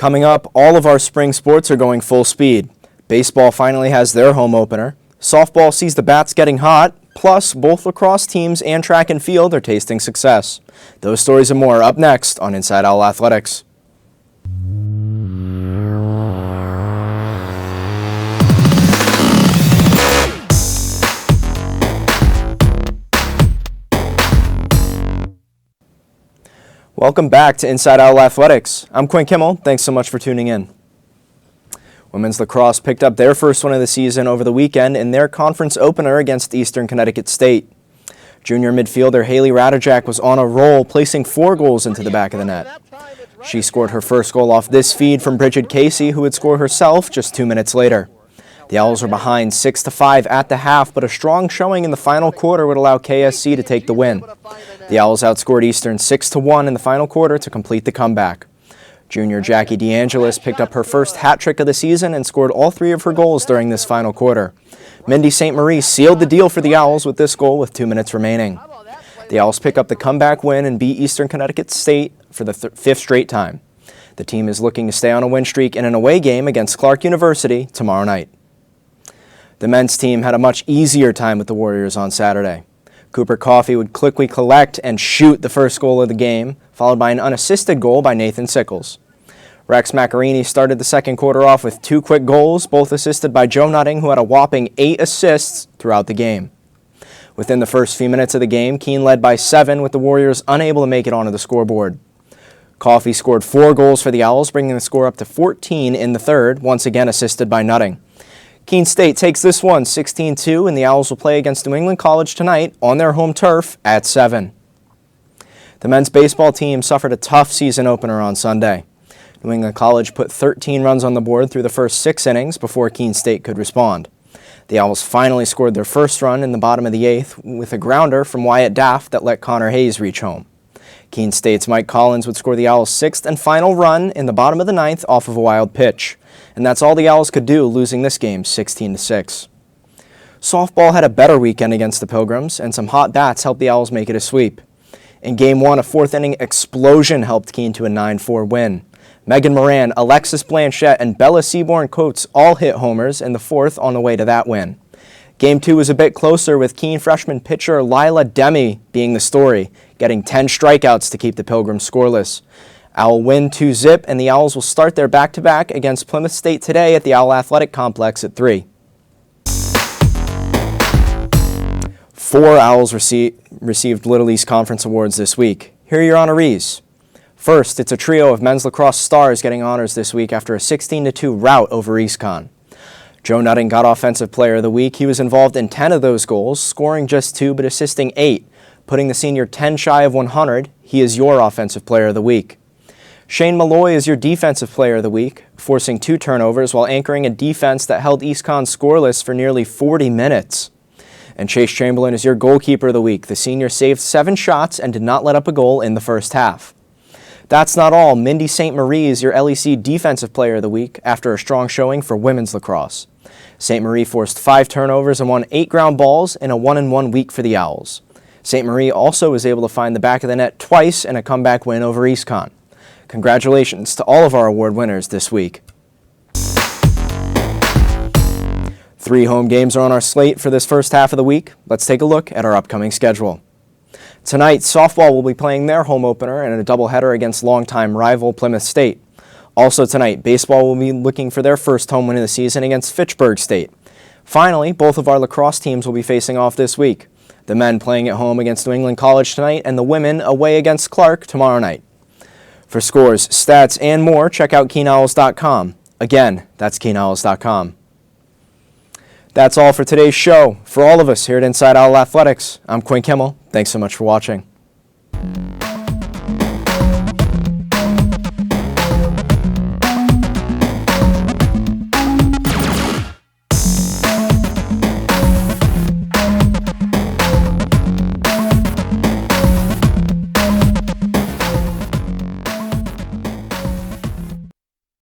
Coming up, all of our spring sports are going full speed. Baseball finally has their home opener. Softball sees the bats getting hot. Plus, both lacrosse teams and track and field are tasting success. Those stories and more up next on Inside Owl Athletics. Welcome back to Inside Owl Athletics. I'm Quinn Kimmel. Thanks so much for tuning in. Women's lacrosse picked up their first win of the season over the weekend in their conference opener against Eastern Connecticut State. Junior midfielder Haley Radajak was on a roll, placing 4 goals into the back of the net. She scored her first goal off this feed from Bridget Casey, who would score herself just 2 minutes later. The Owls were behind 6-5 at the half, but a strong showing in the final quarter would allow KSC to take the win. The Owls outscored Eastern 6-1 in the final quarter to complete the comeback. Junior Jackie DeAngelis picked up her first hat trick of the season and scored all 3 of her goals during this final quarter. Mindy St. Marie sealed the deal for the Owls with this goal with 2 minutes remaining. The Owls pick up the comeback win and beat Eastern Connecticut State for the 5th straight time. The team is looking to stay on a win streak in an away game against Clark University tomorrow night. The men's team had a much easier time with the Warriors on Saturday. Cooper Coffey would quickly collect and shoot the first goal of the game, followed by an unassisted goal by Nathan Sickles. Rex Macarini started the second quarter off with 2 quick goals, both assisted by Joe Nutting, who had a whopping 8 assists throughout the game. Within the first few minutes of the game, Keene led by 7, with the Warriors unable to make it onto the scoreboard. Coffey scored 4 goals for the Owls, bringing the score up to 14 in the third, once again assisted by Nutting. Keene State takes this one 16-2, and the Owls will play against New England College tonight on their home turf at 7. The men's baseball team suffered a tough season opener on Sunday. New England College put 13 runs on the board through the first 6 innings before Keene State could respond. The Owls finally scored their first run in the bottom of the 8th with a grounder from Wyatt Daft that let Connor Hayes reach home. Keene State's Mike Collins would score the Owls' 6th and final run in the bottom of the 9th off of a wild pitch. And that's all the Owls could do, losing this game 16-6. Softball had a better weekend against the Pilgrims, and some hot bats helped the Owls make it a sweep. In Game 1, a 4th-inning explosion helped Keene to a 9-4 win. Megan Moran, Alexis Blanchette, and Bella Seaborn-Coates all hit homers in the 4th on the way to that win. Game 2 was a bit closer, with Keene freshman pitcher Lila Demi being the story, getting 10 strikeouts to keep the Pilgrims scoreless. Owl win 2-0, and the Owls will start their back-to-back against Plymouth State today at the Owl Athletic Complex at 3. 4 Owls received Little East Conference awards this week. Here are your honorees. First, it's a trio of men's lacrosse stars getting honors this week after a 16-2 rout over EastCon. Joe Nutting got Offensive Player of the Week. He was involved in 10 of those goals, scoring just 2 but assisting 8, putting the senior 10 shy of 100. He is your Offensive Player of the Week. Shane Malloy is your Defensive Player of the Week, forcing 2 turnovers while anchoring a defense that held EastCon scoreless for nearly 40 minutes. And Chase Chamberlain is your Goalkeeper of the Week. The senior saved 7 shots and did not let up a goal in the first half. That's not all. Mindy St. Marie is your LEC Defensive Player of the Week after a strong showing for women's lacrosse. St. Marie forced 5 turnovers and won 8 ground balls in a 1-1 week for the Owls. St. Marie also was able to find the back of the net twice in a comeback win over EastCon. Congratulations to all of our award winners this week. 3 home games are on our slate for this first half of the week. Let's take a look at our upcoming schedule. Tonight, softball will be playing their home opener in a doubleheader against longtime rival Plymouth State. Also tonight, baseball will be looking for their first home win of the season against Fitchburg State. Finally, both of our lacrosse teams will be facing off this week. The men playing at home against New England College tonight and the women away against Clark tomorrow night. For scores, stats, and more, check out KeenOwls.com. Again, that's KeenOwls.com. That's all for today's show. For all of us here at Inside Owl Athletics, I'm Quinn Kimmel. Thanks so much for watching.